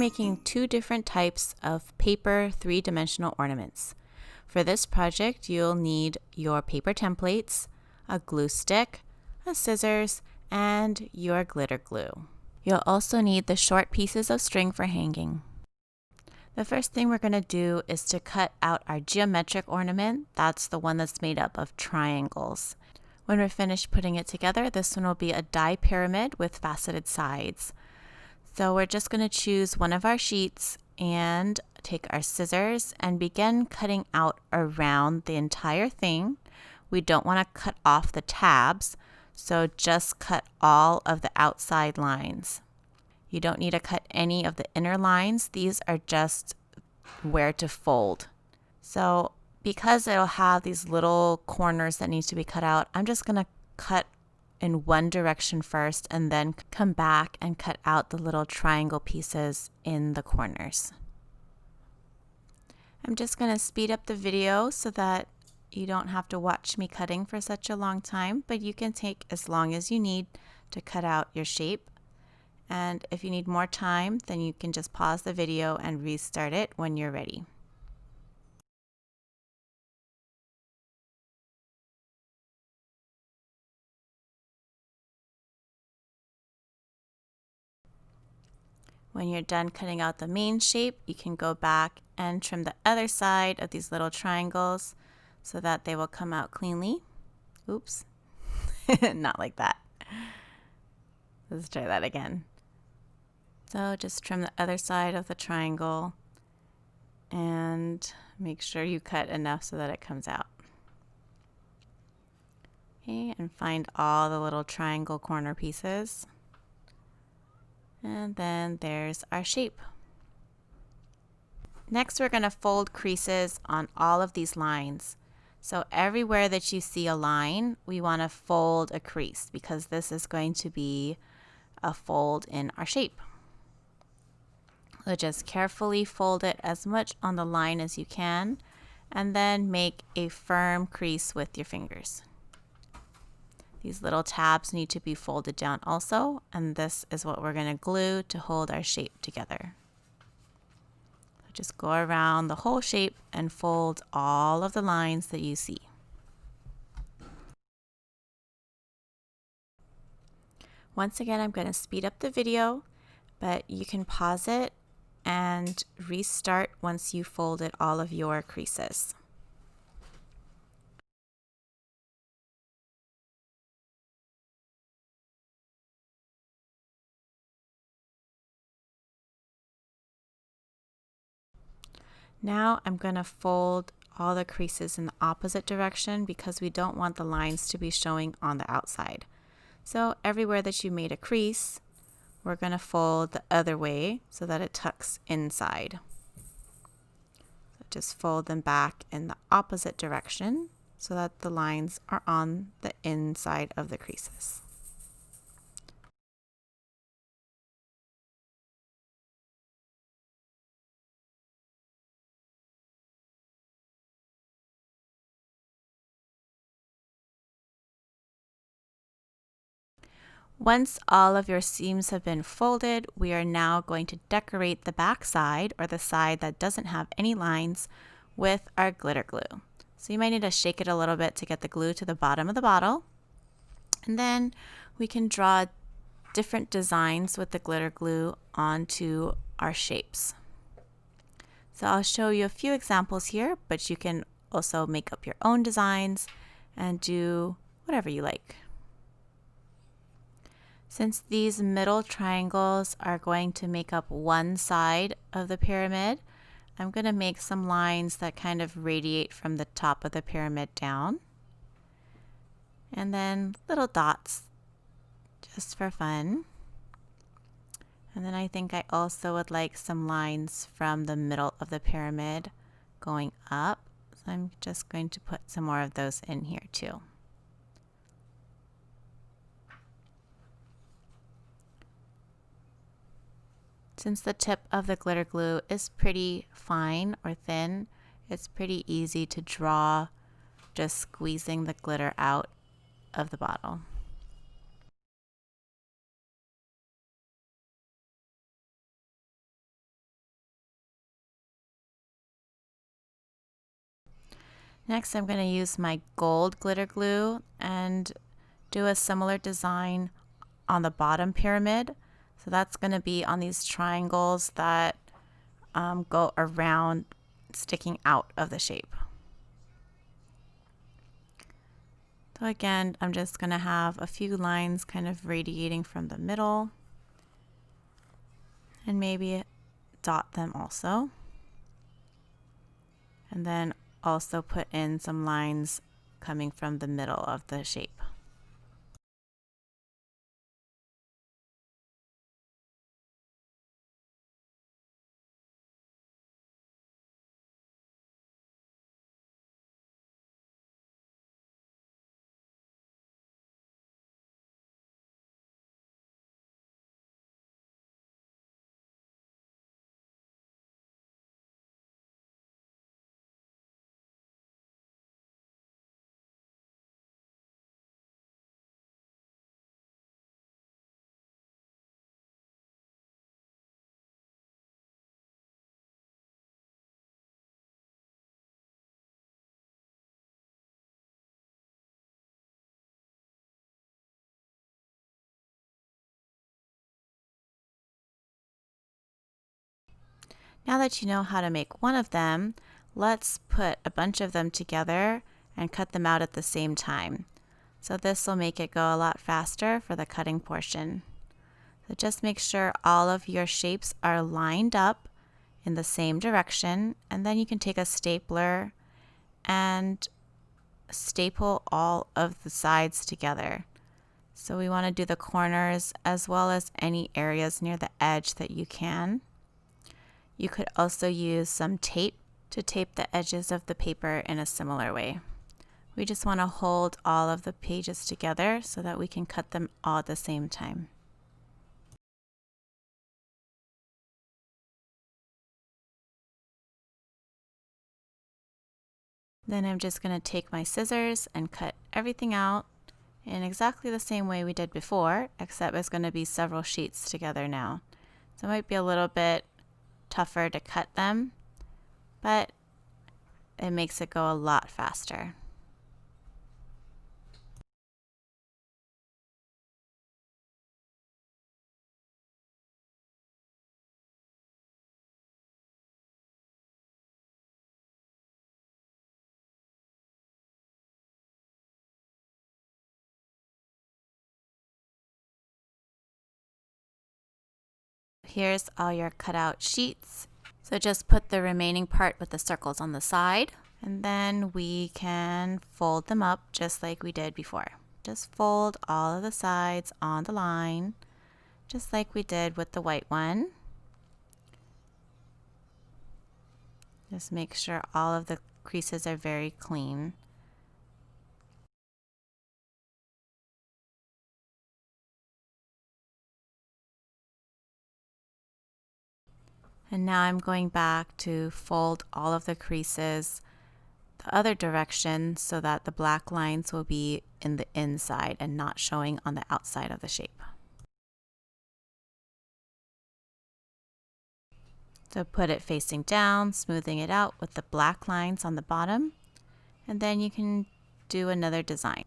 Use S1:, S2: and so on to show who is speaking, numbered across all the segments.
S1: making two different types of paper three-dimensional ornaments. For this project, you'll need your paper templates, a glue stick, a scissors, and your glitter glue. You'll also need the short pieces of string for hanging. The first thing we're going to do is to cut out our geometric ornament. That's the one that's made up of triangles. When we're finished putting it together, this one will be a die pyramid with faceted sides. So we're just going to choose one of our sheets and take our scissors and begin cutting out around the entire thing. We don't want to cut off the tabs, so just cut all of the outside lines. You don't need to cut any of the inner lines. These are just where to fold. So because it'll have these little corners that need to be cut out, I'm just going to cut in one direction first and then come back and cut out the little triangle pieces in the corners. I'm just going to speed up the video so that you don't have to watch me cutting for such a long time, but you can take as long as you need to cut out your shape. And if you need more time, then you can just pause the video and restart it when you're ready. When you're done cutting out the main shape, you can go back and trim the other side of these little triangles so that they will come out cleanly. Oops, not like that. Let's try that again. So just trim the other side of the triangle and make sure you cut enough so that it comes out. Okay, and find all the little triangle corner pieces. And then there's our shape. Next, we're going to fold creases on all of these lines. So everywhere that you see a line, we want to fold a crease because this is going to be a fold in our shape. So just carefully fold it as much on the line as you can, and then make a firm crease with your fingers. These little tabs need to be folded down also, and this is what we're going to glue to hold our shape together. So just go around the whole shape and fold all of the lines that you see. Once again, I'm going to speed up the video, but you can pause it and restart once you folded all of your creases. Now I'm going to fold all the creases in the opposite direction because we don't want the lines to be showing on the outside. So everywhere that you made a crease, we're going to fold the other way so that it tucks inside. So just fold them back in the opposite direction so that the lines are on the inside of the creases. Once all of your seams have been folded, we are now going to decorate the back side, or the side that doesn't have any lines, with our glitter glue. So you might need to shake it a little bit to get the glue to the bottom of the bottle. And then we can draw different designs with the glitter glue onto our shapes. So I'll show you a few examples here, but you can also make up your own designs and do whatever you like. Since these middle triangles are going to make up one side of the pyramid, I'm going to make some lines that kind of radiate from the top of the pyramid down. And then little dots just for fun. And then I think I also would like some lines from the middle of the pyramid going up. So I'm just going to put some more of those in here too. Since the tip of the glitter glue is pretty fine or thin, it's pretty easy to draw just squeezing the glitter out of the bottle. Next, I'm going to use my gold glitter glue and do a similar design on the bottom pyramid. So that's going to be on these triangles that go around, sticking out of the shape. So again, I'm just going to have a few lines kind of radiating from the middle, and maybe dot them also. And then also put in some lines coming from the middle of the shape. Now that you know how to make one of them, let's put a bunch of them together and cut them out at the same time. So this will make it go a lot faster for the cutting portion. So just make sure all of your shapes are lined up in the same direction, and then you can take a stapler and staple all of the sides together. So we want to do the corners as well as any areas near the edge that you can. You could also use some tape to tape the edges of the paper in a similar way. We just want to hold all of the pages together so that we can cut them all at the same time. Then I'm just going to take my scissors and cut everything out in exactly the same way we did before, except it's going to be several sheets together now. So it might be a little bit tougher to cut them, but it makes it go a lot faster. Here's all your cutout sheets. So just put the remaining part with the circles on the side, and then we can fold them up just like we did before. Just fold all of the sides on the line, just like we did with the white one. Just make sure all of the creases are very clean. And now I'm going back to fold all of the creases the other direction so that the black lines will be in the inside and not showing on the outside of the shape. So put it facing down, smoothing it out with the black lines on the bottom, and then you can do another design.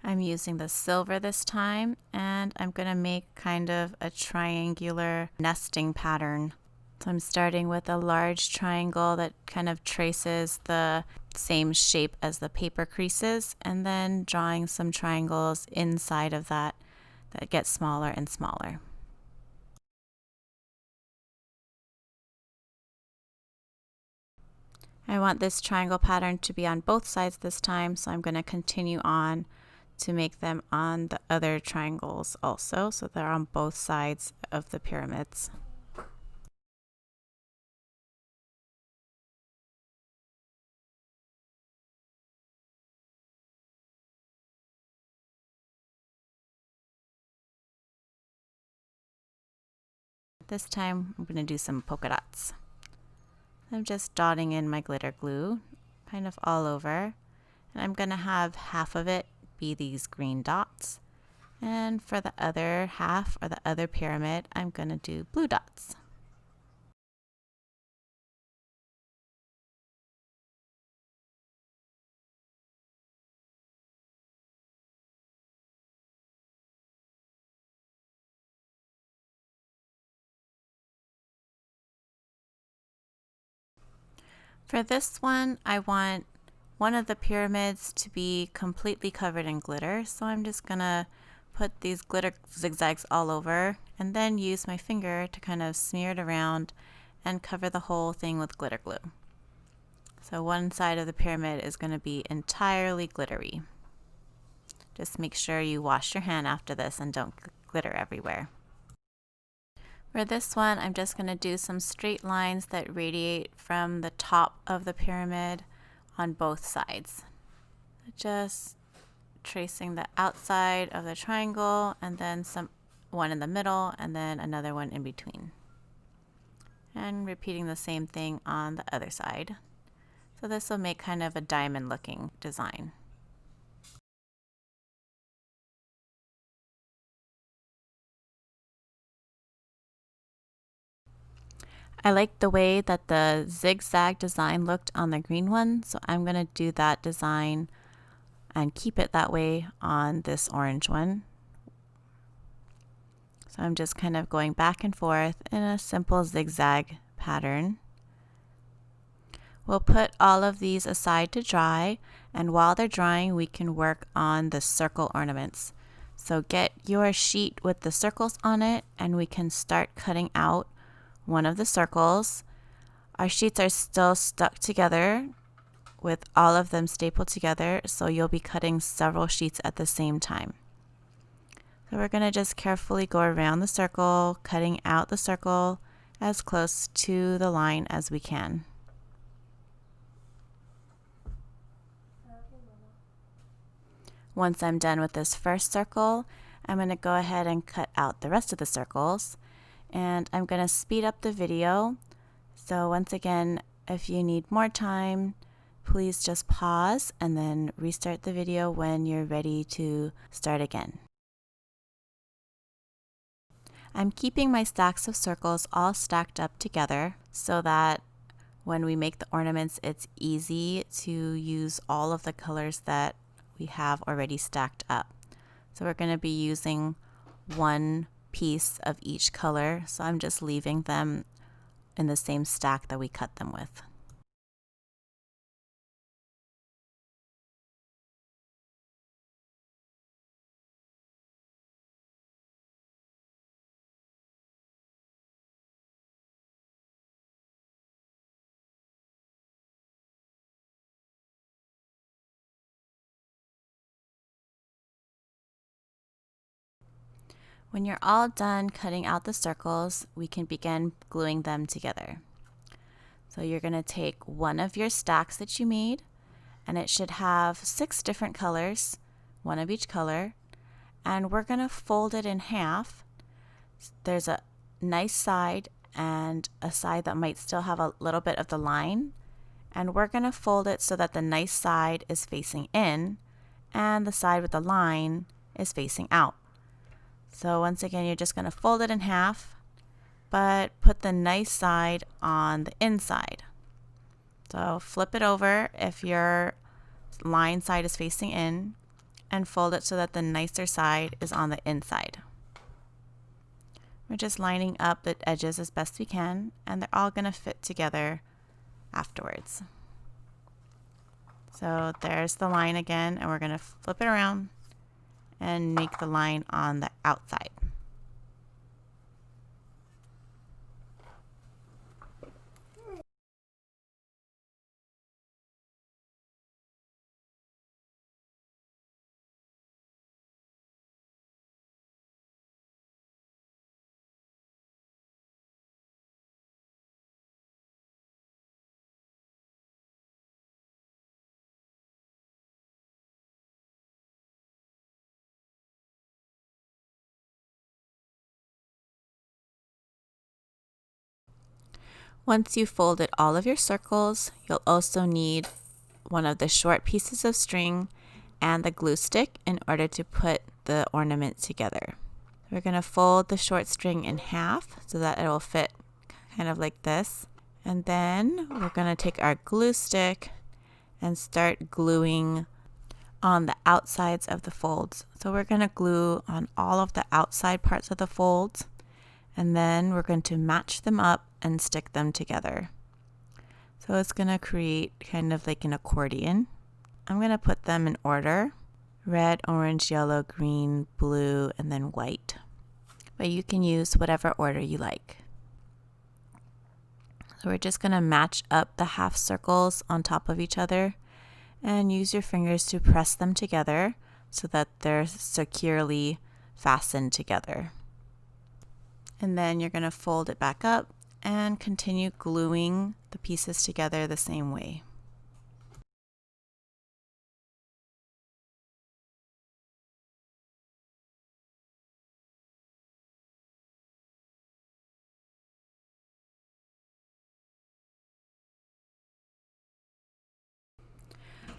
S1: I'm using the silver this time, and I'm going to make kind of a triangular nesting pattern. So I'm starting with a large triangle that kind of traces the same shape as the paper creases, and then drawing some triangles inside of that that get smaller and smaller. I want this triangle pattern to be on both sides this time, so I'm going to continue on to make them on the other triangles also, so they're on both sides of the pyramids. This time I'm going to do some polka dots. I'm just dotting in my glitter glue kind of all over, and I'm going to have half of it be these green dots, and for the other half or the other pyramid I'm going to do blue dots. For this one, I want one of the pyramids to be completely covered in glitter, so I'm just gonna put these glitter zigzags all over and then use my finger to kind of smear it around and cover the whole thing with glitter glue. So one side of the pyramid is going to be entirely glittery. Just make sure you wash your hand after this and don't glitter everywhere. For this one, I'm just going to do some straight lines that radiate from the top of the pyramid on both sides. Just tracing the outside of the triangle and then one in the middle and then another one in between. And repeating the same thing on the other side. So this will make kind of a diamond looking design. I like the way that the zigzag design looked on the green one, so I'm going to do that design and keep it that way on this orange one. So I'm just kind of going back and forth in a simple zigzag pattern. We'll put all of these aside to dry, and while they're drying we can work on the circle ornaments. So get your sheet with the circles on it and we can start cutting out one of the circles. Our sheets are still stuck together with all of them stapled together, so you'll be cutting several sheets at the same time. So we're going to just carefully go around the circle, cutting out the circle as close to the line as we can. Once I'm done with this first circle, I'm going to go ahead and cut out the rest of the circles, and I'm going to speed up the video. So once again, if you need more time, please just pause and then restart the video when you're ready to start again. I'm keeping my stacks of circles all stacked up together so that when we make the ornaments, it's easy to use all of the colors that we have already stacked up. So we're going to be using one piece of each color, so I'm just leaving them in the same stack that we cut them with. When you're all done cutting out the circles, we can begin gluing them together. So you're going to take one of your stacks that you made, and it should have 6 different colors, one of each color, and we're going to fold it in half. There's a nice side and a side that might still have a little bit of the line, and we're going to fold it so that the nice side is facing in and the side with the line is facing out. So once again, you're just going to fold it in half, but put the nice side on the inside. So flip it over if your line side is facing in, and fold it so that the nicer side is on the inside. We're just lining up the edges as best we can, and they're all going to fit together afterwards. So there's the line again, and we're going to flip it around and make the line on the outside. Once you've folded all of your circles, you'll also need one of the short pieces of string and the glue stick in order to put the ornament together. We're going to fold the short string in half so that it will fit kind of like this. And then we're going to take our glue stick and start gluing on the outsides of the folds. So we're going to glue on all of the outside parts of the folds, and then we're going to match them up and stick them together. So it's going to create kind of like an accordion. I'm going to put them in order: red, orange, yellow, green, blue, and then white. But you can use whatever order you like. So we're just going to match up the half circles on top of each other and use your fingers to press them together so that they're securely fastened together. And then you're going to fold it back up and continue gluing the pieces together the same way.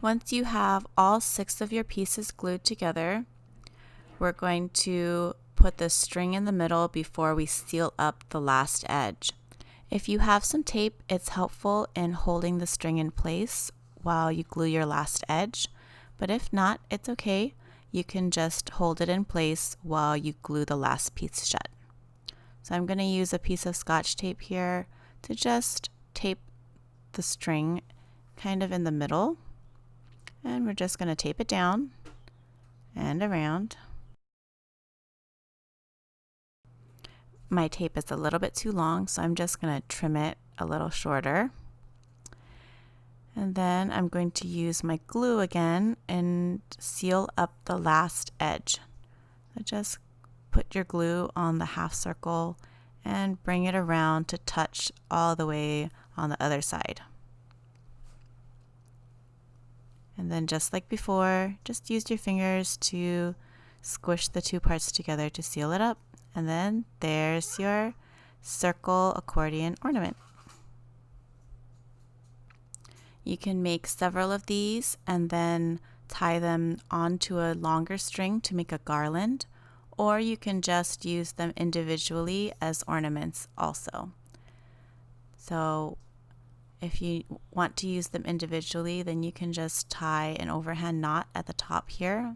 S1: Once you have all 6 of your pieces glued together, we're going to put the string in the middle before we seal up the last edge. If you have some tape, it's helpful in holding the string in place while you glue your last edge, but if not, it's okay. You can just hold it in place while you glue the last piece shut. So I'm going to use a piece of Scotch tape here to just tape the string kind of in the middle, and we're just going to tape it down and around. My tape is a little bit too long, so I'm just going to trim it a little shorter. And then I'm going to use my glue again and seal up the last edge. So just put your glue on the half circle and bring it around to touch all the way on the other side. And then just like before, just use your fingers to squish the 2 parts together to seal it up. And then there's your circle accordion ornament. You can make several of these and then tie them onto a longer string to make a garland, or you can just use them individually as ornaments also. So if you want to use them individually, then you can just tie an overhand knot at the top here,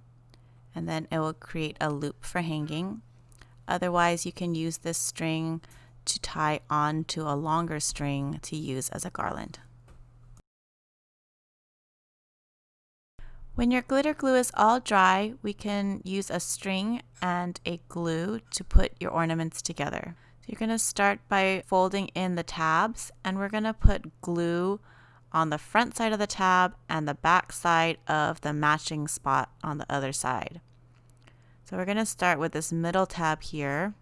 S1: and then it will create a loop for hanging. Otherwise, you can use this string to tie onto a longer string to use as a garland. When your glitter glue is all dry, we can use a string and a glue to put your ornaments together. So you're going to start by folding in the tabs, and we're going to put glue on the front side of the tab and the back side of the matching spot on the other side. So we're going to start with this middle tab here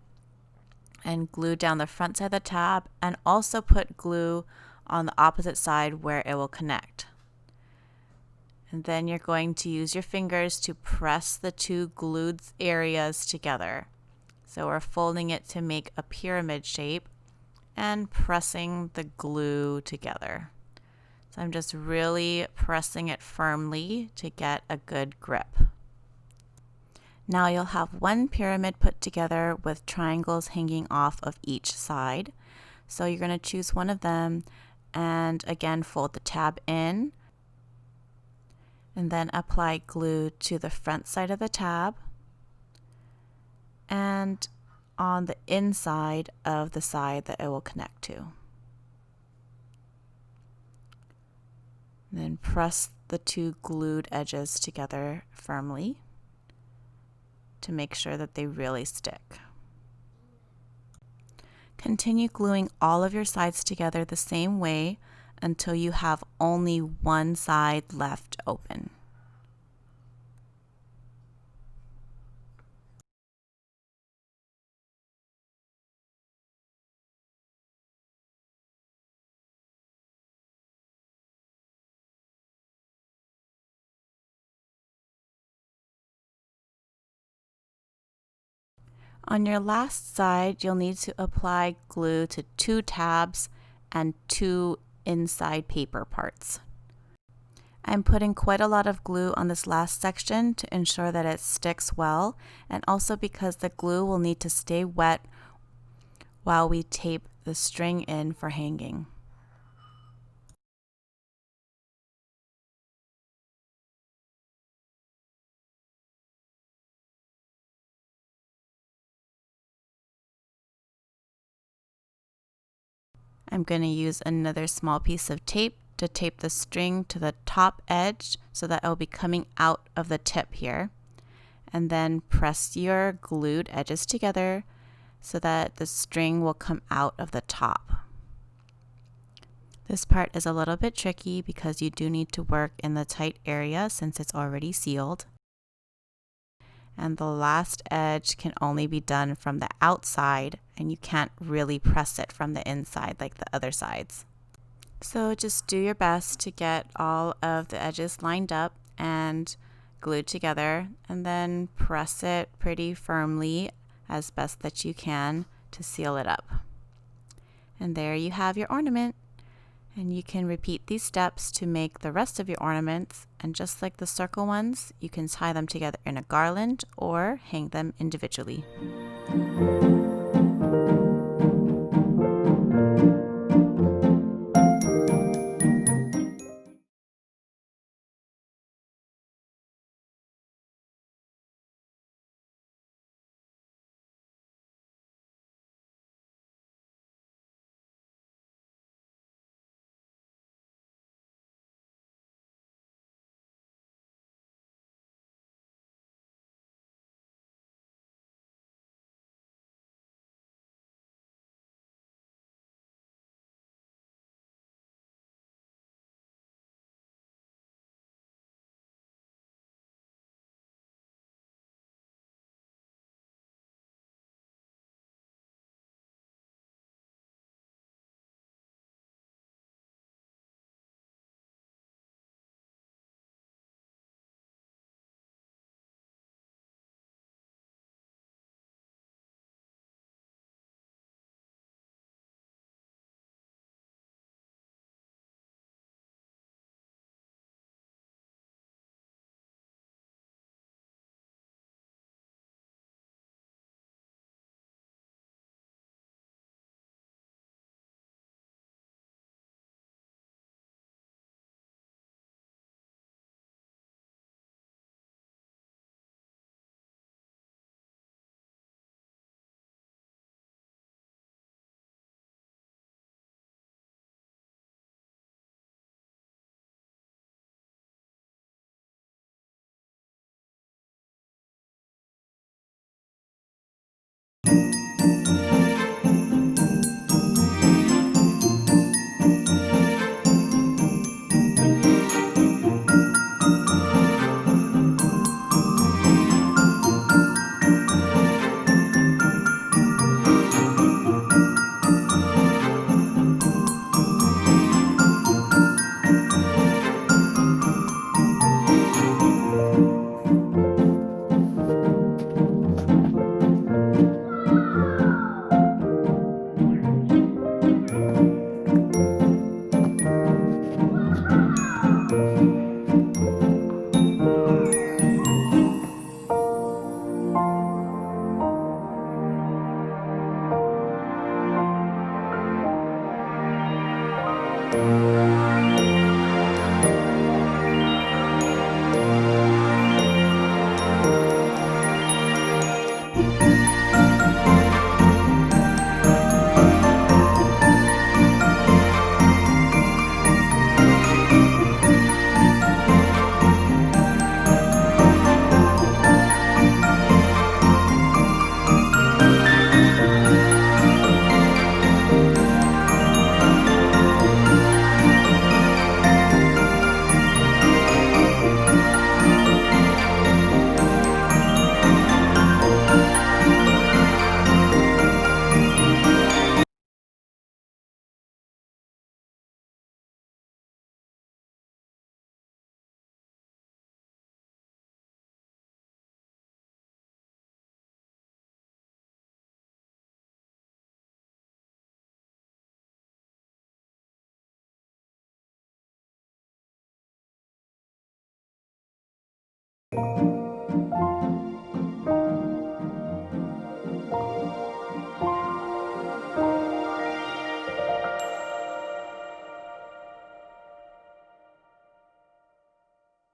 S1: and glue down the front side of the tab, and also put glue on the opposite side where it will connect. And then you're going to use your fingers to press the 2 glued areas together. So we're folding it to make a pyramid shape and pressing the glue together. So I'm just really pressing it firmly to get a good grip. Now you'll have one pyramid put together with triangles hanging off of each side. So you're going to choose one of them and again fold the tab in, and then apply glue to the front side of the tab and on the inside of the side that it will connect to. And then press the 2 glued edges together firmly to make sure that they really stick. Continue gluing all of your sides together the same way until you have only one side left open. On your last side, you'll need to apply glue to 2 tabs and 2 inside paper parts. I'm putting quite a lot of glue on this last section to ensure that it sticks well, and also because the glue will need to stay wet while we tape the string in for hanging. I'm going to use another small piece of tape to tape the string to the top edge so that it will be coming out of the tip here. And then press your glued edges together so that the string will come out of the top. This part is a little bit tricky because you do need to work in the tight area since it's already sealed. And the last edge can only be done from the outside, and you can't really press it from the inside like the other sides. So just do your best to get all of the edges lined up and glued together, and then press it pretty firmly as best that you can to seal it up. And there you have your ornament. And you can repeat these steps to make the rest of your ornaments, and just like the circle ones, you can tie them together in a garland or hang them individually.